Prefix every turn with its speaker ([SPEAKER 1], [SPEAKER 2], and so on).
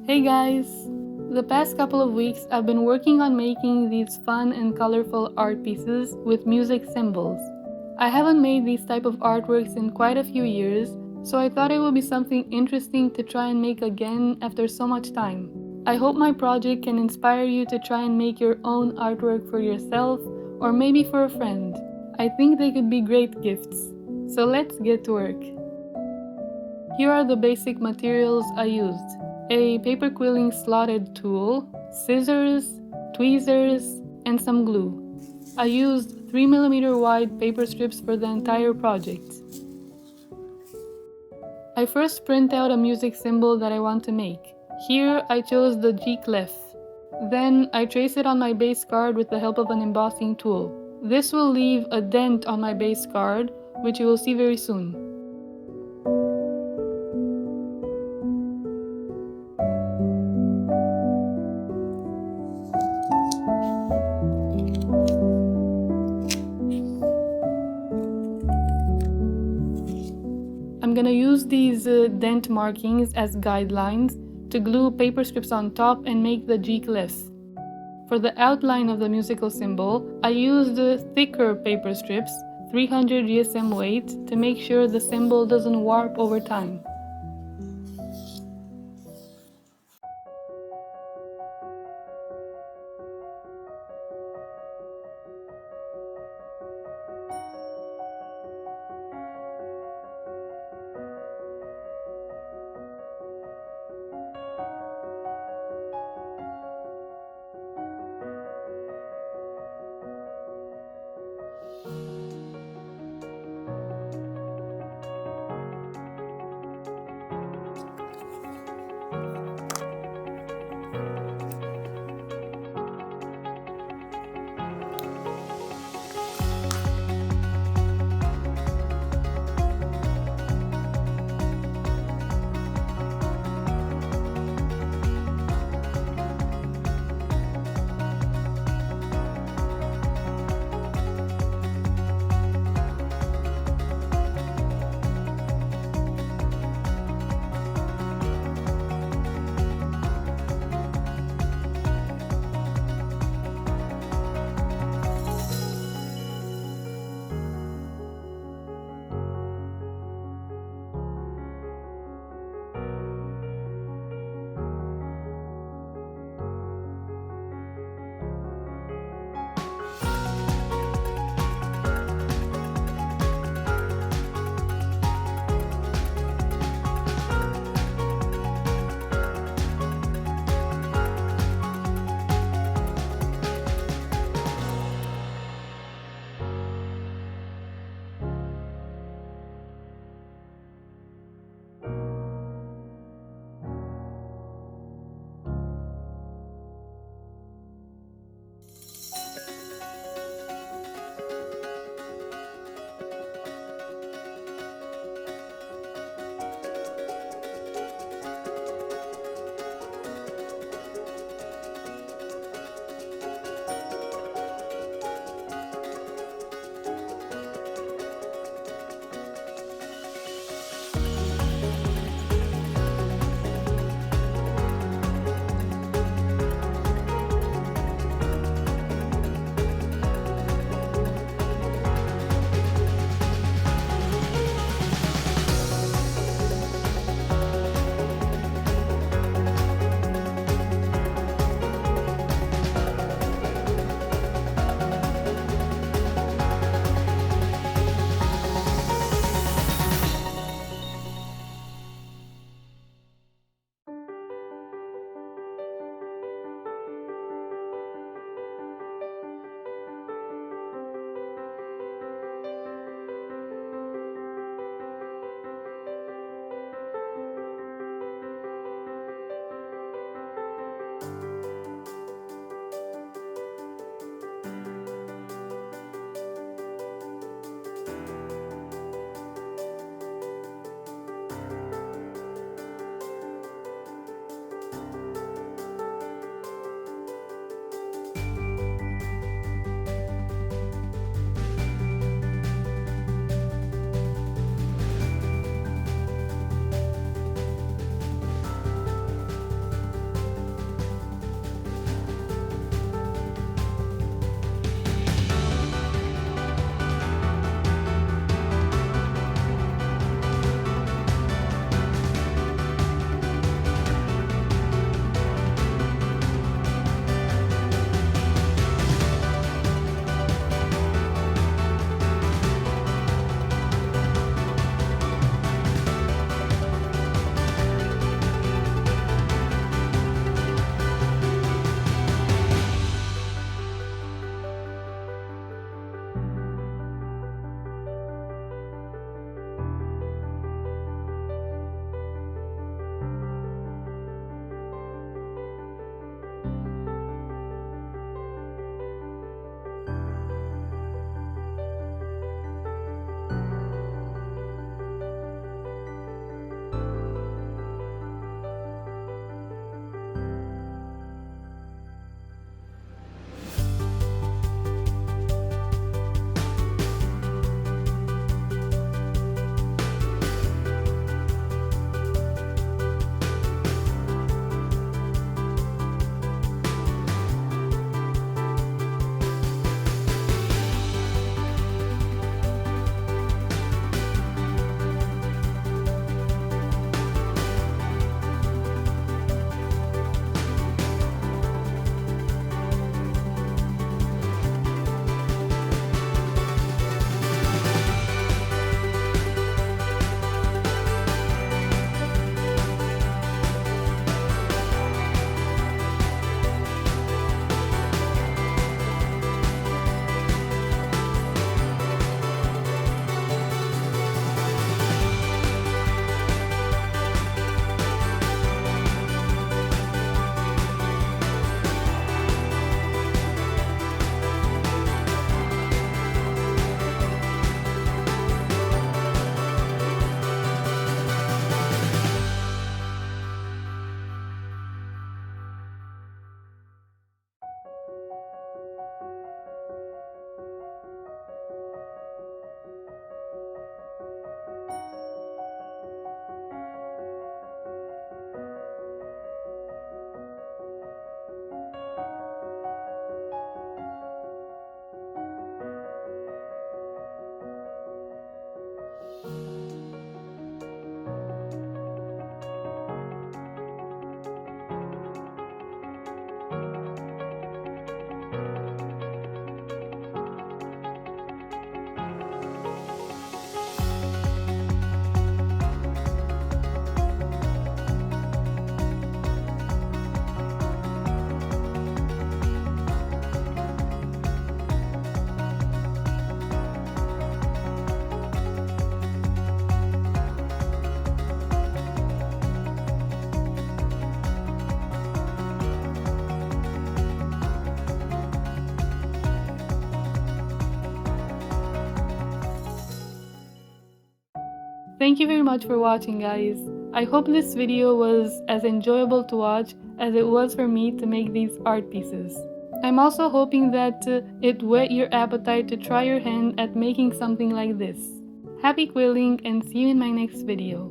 [SPEAKER 1] Hey guys! The past couple of weeks I've been working on making these fun and colorful art pieces with music symbols. I haven't made these type of artworks in quite a few years, so I thought it would be something interesting to try and make again after so much time. I hope my project can inspire you to try and make your own artwork for yourself or maybe for a friend. I think they could be great gifts. So let's get to work. Here are the basic materials I used. A paper quilling slotted tool, scissors, tweezers, and some glue. I used 3mm wide paper strips for the entire project. I first print out a music symbol that I want to make. Here I chose the G clef. Then I trace it on my base card with the help of an embossing tool. This will leave a dent on my base card, which you will see very soon. I'm gonna use these dent markings as guidelines to glue paper strips on top and make the G clef. For the outline of the musical symbol, I used thicker paper strips, 300 GSM weight, to make sure the symbol doesn't warp over time. Thank you very much for watching, guys. I hope this video was as enjoyable to watch as it was for me to make these art pieces. I'm also hoping that it whet your appetite to try your hand at making something like this. Happy quilling and see you in my next video.